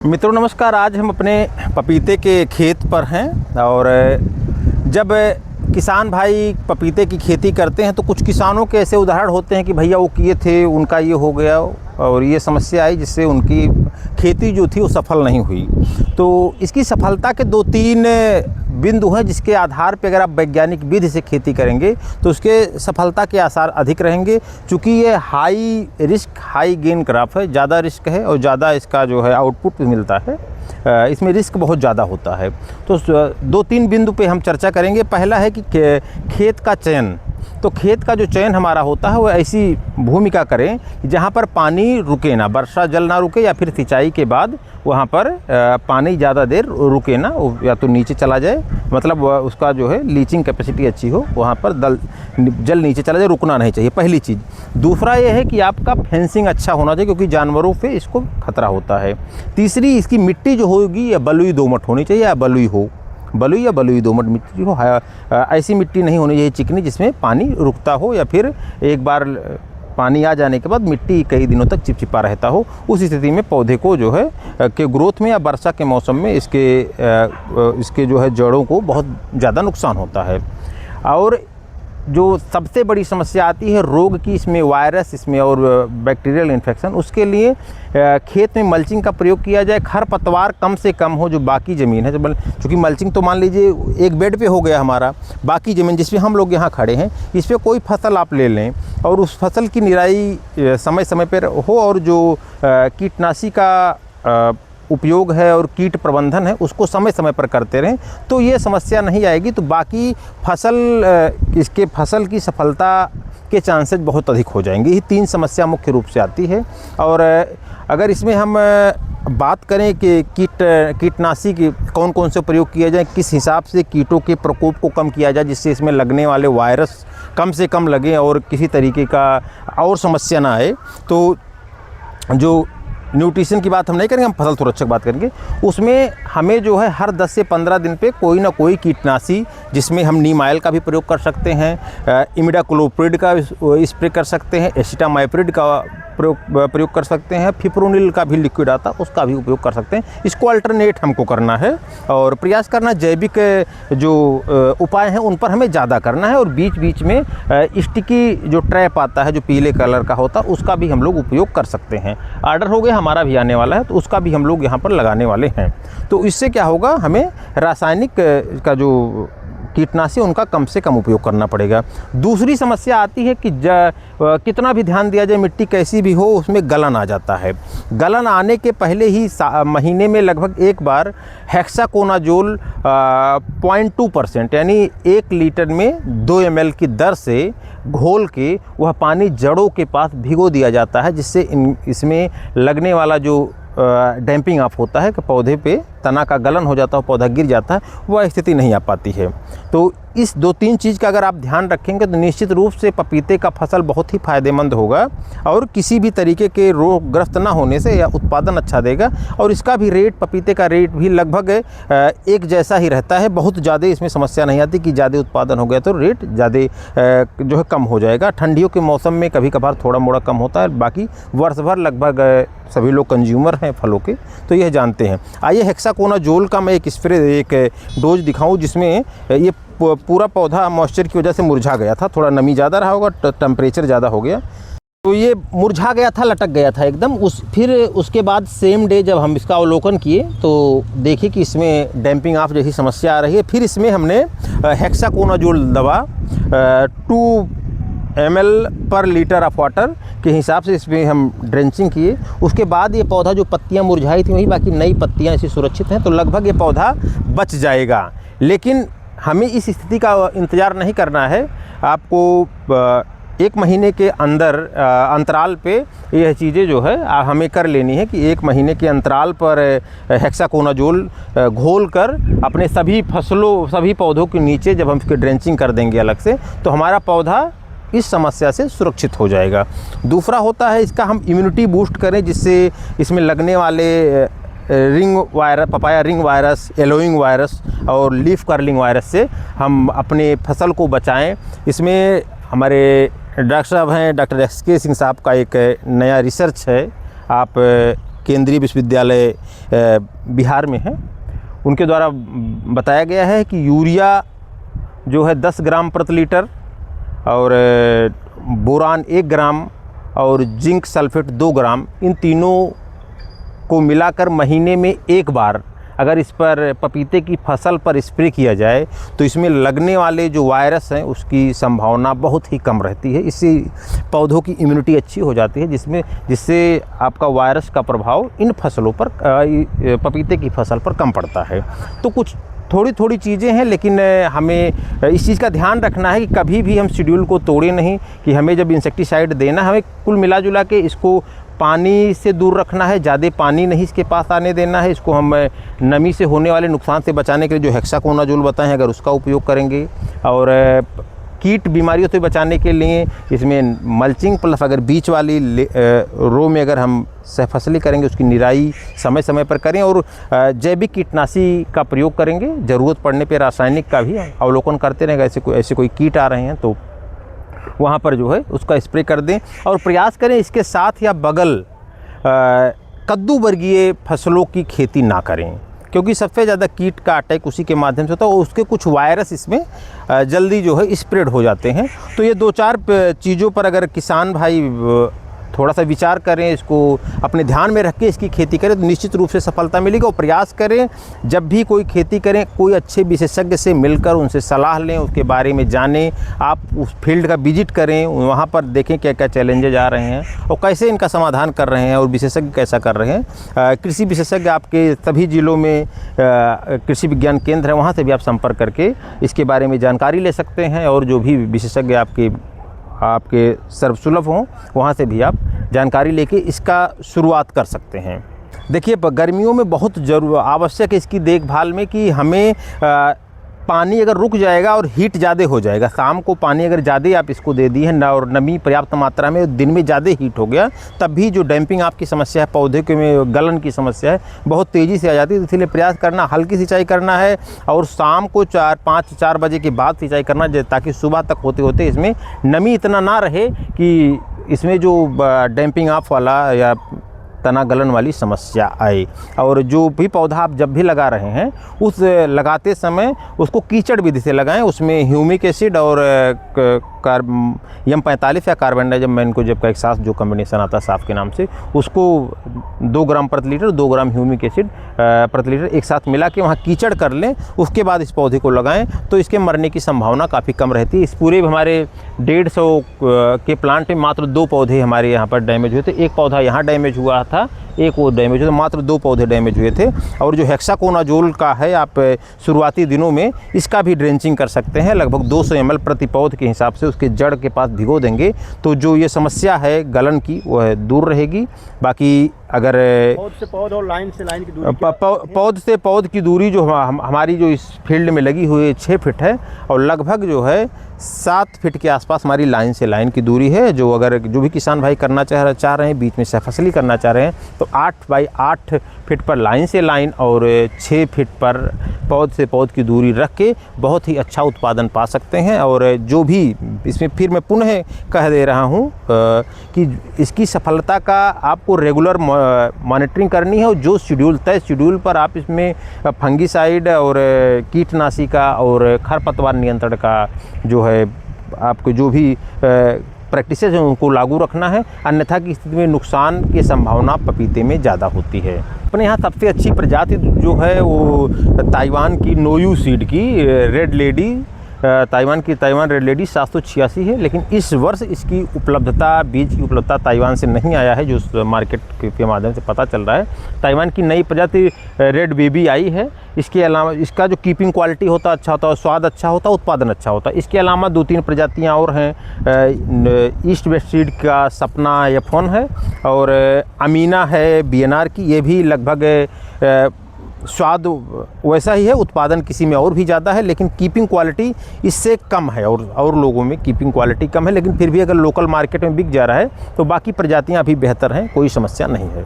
मित्रों नमस्कार। आज हम अपने पपीते के खेत पर हैं और जब किसान भाई पपीते की खेती करते हैं तो कुछ किसानों के ऐसे उदाहरण होते हैं कि भैया वो किए थे, उनका ये हो गया और ये समस्या आई जिससे उनकी खेती जो थी वो सफल नहीं हुई। तो इसकी सफलता के 2-3 बिंदु हैं जिसके आधार पे अगर आप वैज्ञानिक विधि से खेती करेंगे तो उसके सफलता के आसार अधिक रहेंगे। चूँकि ये high risk high gain crop है, ज़्यादा रिस्क है और ज़्यादा इसका जो है आउटपुट भी मिलता है, इसमें रिस्क बहुत ज़्यादा होता है। तो 2-3 बिंदु पे हम चर्चा करेंगे। पहला है कि खेत का चयन। तो खेत का जो चयन हमारा होता है वो ऐसी भूमिका करें जहाँ पर पानी रुके ना, वर्षा जल ना रुके या फिर सिंचाई के बाद वहाँ पर पानी ज़्यादा देर रुके ना, या तो नीचे चला जाए, मतलब उसका जो है लीचिंग कैपेसिटी अच्छी हो, वहाँ पर जल नीचे चला जाए, रुकना नहीं चाहिए, पहली चीज़। दूसरा ये है कि आपका फेंसिंग अच्छा होना चाहिए क्योंकि जानवरों पे इसको खतरा होता है। तीसरी, इसकी मिट्टी जो होगी या बलुई दोमट होनी चाहिए या बलुई या बलुई दोमट मिट्टी हो। ऐसी मिट्टी नहीं होनी चाहिए चिकनी जिसमें पानी रुकता हो या फिर एक बार पानी आ जाने के बाद मिट्टी कई दिनों तक चिपचिपा रहता हो। उस स्थिति में पौधे को जो है के ग्रोथ में या वर्षा के मौसम में इसके जो है जड़ों को बहुत ज़्यादा नुकसान होता है। और जो सबसे बड़ी समस्या आती है रोग की, इसमें वायरस इसमें और बैक्टीरियल इन्फेक्शन, उसके लिए खेत में मल्चिंग का प्रयोग किया जाए। खरपतवार कम से कम हो जो बाकी ज़मीन है, चूँकि मल्चिंग तो मान लीजिए एक बेड पे हो गया हमारा, बाकी ज़मीन जिस पे हम लोग यहाँ खड़े हैं इस पर कोई फसल आप ले लें और उस फसल की निराई समय समय पर हो और जो कीटनाशी का उपयोग है और कीट प्रबंधन है उसको समय समय पर करते रहें तो ये समस्या नहीं आएगी। तो बाकी फसल की सफलता के चांसेस बहुत अधिक हो जाएंगे। ये 3 समस्या मुख्य रूप से आती है। और अगर इसमें हम बात करें कि कीटनाशी की कौन कौन से प्रयोग किए जाएँ, किस हिसाब से कीटों के प्रकोप को कम किया जाए जिससे इसमें लगने वाले वायरस कम से कम लगें और किसी तरीके का और समस्या ना आए, तो जो न्यूट्रिशन की बात हम नहीं करेंगे, हम फसल सुरक्षा की बात करेंगे। उसमें हमें जो है हर 10 से 15 दिन पे कोई ना कोई कीटनाशी, जिसमें हम नीम ऑयल का भी प्रयोग कर सकते हैं, इमिडाक्लोप्रिड का स्प्रे कर सकते हैं, एसिटामाइप्रिड का प्रयोग कर सकते हैं, फिप्रोनिल का भी लिक्विड आता है उसका भी उपयोग कर सकते हैं। इसको अल्टरनेट हमको करना है और प्रयास करना, जैविक जो उपाय हैं उन पर हमें ज़्यादा करना है। और बीच बीच में स्टिकी जो ट्रैप आता है जो पीले कलर का होता है उसका भी हम लोग उपयोग कर सकते हैं। ऑर्डर हो गया, हमारा भी आने वाला है तो उसका भी हम लोग यहाँ पर लगाने वाले हैं। तो इससे क्या होगा, हमें रासायनिक का जो कीटनाशी उनका कम से कम उपयोग करना पड़ेगा। दूसरी समस्या आती है कि कितना भी ध्यान दिया जाए, मिट्टी कैसी भी हो उसमें गलन आ जाता है। गलन आने के पहले ही महीने में लगभग एक बार हेक्साकोनाजोल 0.2% यानी 1 लीटर में 2 ml की दर से घोल के वह पानी जड़ों के पास भिगो दिया जाता है, जिससे इसमें लगने वाला जो डैम्पिंग ऑफ होता है कि पौधे पे तना का गलन हो जाता है, पौधा गिर जाता है, वह स्थिति नहीं आ पाती है। तो इस 2-3 चीज़ का अगर आप ध्यान रखेंगे तो निश्चित रूप से पपीते का फसल बहुत ही फ़ायदेमंद होगा और किसी भी तरीके के रोगग्रस्त ना होने से या उत्पादन अच्छा देगा। और इसका भी रेट, पपीते का रेट भी लगभग एक जैसा ही रहता है। बहुत ज़्यादा इसमें समस्या नहीं आती कि ज़्यादा उत्पादन हो गया तो रेट ज़्यादा जो है कम हो जाएगा। ठंडियों के मौसम में कभी कभार थोड़ा मोड़ा कम होता है, बाकी वर्ष भर लगभग सभी लोग कंज्यूमर हैं फलों के तो यह जानते हैं। आइए हेक्साकोनाजोल का मैं एक डोज दिखाऊं जिसमें ये पूरा पौधा मॉइस्चर की वजह से मुरझा गया था, थोड़ा नमी ज़्यादा रहा होगा, टेम्परेचर ज़्यादा हो गया तो ये मुरझा गया था, लटक गया था एकदम। फिर उसके बाद सेम डे जब हम इसका अवलोकन किए तो देखे कि इसमें डैम्पिंग ऑफ जैसी समस्या आ रही है। फिर इसमें हमने हेक्साकोनाजोल दवा 2 ml पर लीटर ऑफ वाटर के हिसाब से इसमें हम ड्रेंचिंग किए। उसके बाद ये पौधा जो पत्तियां मुरझाई थी वही बाकी नई पत्तियां ऐसी सुरक्षित हैं, तो लगभग ये पौधा बच जाएगा। लेकिन हमें इस स्थिति का इंतज़ार नहीं करना है, आपको 1 महीने के अंदर अंतराल पे यह चीज़ें जो है हमें कर लेनी है कि 1 महीने के अंतराल पर हेक्साकोनाजोल घोल कर अपने सभी पौधों के नीचे जब हम इसकी ड्रेंचिंग कर देंगे अलग से तो हमारा पौधा इस समस्या से सुरक्षित हो जाएगा। दूसरा होता है इसका हम इम्यूनिटी बूस्ट करें जिससे इसमें लगने वाले ring virus, papaya ring virus, yellowing virus और लीफ कर्लिंग वायरस से हम अपने फसल को बचाएं। इसमें हमारे डॉक्टर साहब हैं, डॉक्टर SK सिंह साहब का एक नया रिसर्च है, आप केंद्रीय विश्वविद्यालय बिहार में है, उनके द्वारा बताया गया है कि यूरिया जो है 10 ग्राम प्रति लीटर और बोरान 1 ग्राम और जिंक सल्फेट 2 ग्राम, इन तीनों को मिलाकर महीने में एक बार अगर इस पर पपीते की फसल पर स्प्रे किया जाए तो इसमें लगने वाले जो वायरस हैं उसकी संभावना बहुत ही कम रहती है। इससे पौधों की इम्यूनिटी अच्छी हो जाती है, जिससे आपका वायरस का प्रभाव इन फसलों पर पपीते की फसल पर कम पड़ता है। तो कुछ थोड़ी चीज़ें हैं, लेकिन हमें इस चीज़ का ध्यान रखना है कि कभी भी हम शेड्यूल को तोड़े नहीं, कि हमें जब इंसेक्टिसाइड देना, हमें कुल मिला जुला के इसको पानी से दूर रखना है, ज़्यादा पानी नहीं इसके पास आने देना है। इसको हम नमी से होने वाले नुकसान से बचाने के लिए जो हेक्साकोनाजोल बताएं हैं, अगर उसका उपयोग करेंगे, और कीट बीमारियों से बचाने के लिए इसमें मल्चिंग प्लस अगर बीच वाली रो में अगर हम सहफसली करेंगे, उसकी निराई समय समय पर करें, और जैविक कीटनाशी का प्रयोग करेंगे। ज़रूरत पड़ने पर रासायनिक का भी अवलोकन करते रहेंगे। ऐसे कोई कीट आ रहे हैं तो वहाँ पर जो है उसका स्प्रे कर दें, और प्रयास करें इसके साथ या बगल कद्दू वर्गीय फसलों की खेती ना करें, क्योंकि सबसे ज़्यादा कीट का अटैक उसी के माध्यम से होता है, और उसके कुछ वायरस इसमें जल्दी जो है स्प्रेड हो जाते हैं। तो ये 2-4 चीज़ों पर अगर किसान भाई थोड़ा सा विचार करें, इसको अपने ध्यान में रख के इसकी खेती करें तो निश्चित रूप से सफलता मिलेगी। और प्रयास करें जब भी कोई खेती करें, कोई अच्छे विशेषज्ञ से मिलकर उनसे सलाह लें, उसके बारे में जानें, आप उस फील्ड का विजिट करें, वहाँ पर देखें क्या क्या चैलेंजेज आ रहे हैं और कैसे इनका समाधान कर रहे हैं और विशेषज्ञ कैसा कर रहे हैं। कृषि विशेषज्ञ आपके सभी जिलों में कृषि विज्ञान केंद्र है, वहाँ से भी आप संपर्क करके इसके बारे में जानकारी ले सकते हैं, और जो भी विशेषज्ञ आपके सर्वसुलभ हों वहाँ से भी आप जानकारी लेके इसका शुरुआत कर सकते हैं। देखिए, गर्मियों में बहुत आवश्यक है इसकी देखभाल में कि हमें पानी अगर रुक जाएगा और हीट ज़्यादा हो जाएगा, शाम को पानी अगर ज़्यादा आप इसको दे दी है और नमी पर्याप्त मात्रा में, दिन में ज़्यादा हीट हो गया, तब भी जो डैम्पिंग आपकी समस्या है, पौधे के में गलन की समस्या है, बहुत तेज़ी से आ जाती है। इसलिए प्रयास करना, हल्की सिंचाई करना है, और शाम को 4 बजे के बाद सिंचाई करना, ताकि सुबह तक होते होते इसमें नमी इतना ना रहे कि इसमें जो डैम्पिंग ऑफ वाला या तना गलन वाली समस्या आए। और जो भी पौधा आप जब भी लगा रहे हैं, उस लगाते समय उसको कीचड़ विधि से लगाएं, उसमें ह्यूमिक एसिड और M45 या कार्बेंडाजिम मैनकोजेब का एक साथ जो कम्बिनेशन आता है साफ के नाम से, उसको 2 ग्राम प्रति लीटर, 2 ग्राम ह्यूमिक एसिड प्रति लीटर एक साथ मिला के वहाँ कीचड़ कर लें, उसके बाद इस पौधे को लगाएं, तो इसके मरने की संभावना काफ़ी कम रहती है। इस पूरे हमारे 150 के प्लांट में मात्र 2 पौधे हमारे यहाँ पर डैमेज हुए थे। एक पौधा यहाँ डैमेज हुआ था, एक वो डैमेज हुआ था, मात्र 2 पौधे डैमेज हुए थे। और जो हेक्साकोनाजोल का है, आप शुरुआती दिनों में इसका भी ड्रेंचिंग कर सकते हैं, लगभग 200 ml प्रति पौध के हिसाब से उसके जड़ के पास भिगो देंगे, तो जो ये समस्या है गलन की वह दूर रहेगी। बाकी अगर पौध से पौध और लाइन से लाइन की दूरी, पौध से पौध की दूरी जो हमारी जो इस फील्ड में लगी हुई है 6 फीट है, और लगभग जो है 7 फीट के आसपास हमारी लाइन से लाइन की दूरी है। जो अगर जो भी किसान भाई करना चाह रहे हैं, बीच में सहफसली करना चाह रहे हैं, तो 8 बाई 8 फीट पर लाइन से लाइन और 6 फीट पर पौध से पौध की दूरी रख के बहुत ही अच्छा उत्पादन पा सकते हैं। और जो भी इसमें फिर मैं पुनः कह दे रहा हूँ कि इसकी सफलता का आपको रेगुलर मॉनिटरिंग करनी है, और जो तय शेड्यूल पर आप इसमें फंगिसाइड और कीटनाशी का और खरपतवार नियंत्रण का जो है आपको जो भी प्रैक्टिसेस हैं उनको लागू रखना है, अन्यथा की स्थिति में नुकसान की संभावना पपीते में ज़्यादा होती है। अपने यहाँ सबसे अच्छी प्रजाति जो है वो ताइवान की नोयू सीड की red lady, Taiwan red lady 786 है, लेकिन इस वर्ष इसकी बीज की उपलब्धता ताइवान से नहीं आया है, जो मार्केट के माध्यम से पता चल रहा है। ताइवान की नई प्रजाति रेड बेबी आई है। इसके अलावा इसका जो कीपिंग क्वालिटी होता अच्छा होता है, स्वाद अच्छा होता है, उत्पादन अच्छा होता है। इसके अलावा 2-3 प्रजातियाँ और हैं, ईस्ट वेस्ट सीड का सपना F1 है, और अमीना है BNR की, ये भी लगभग स्वाद वैसा ही है, उत्पादन किसी में और भी ज़्यादा है, लेकिन कीपिंग क्वालिटी इससे कम है, और लोगों में कीपिंग क्वालिटी कम है। लेकिन फिर भी अगर लोकल मार्केट में बिक जा रहा है तो बाकी प्रजातियां अभी बेहतर हैं, कोई समस्या नहीं है।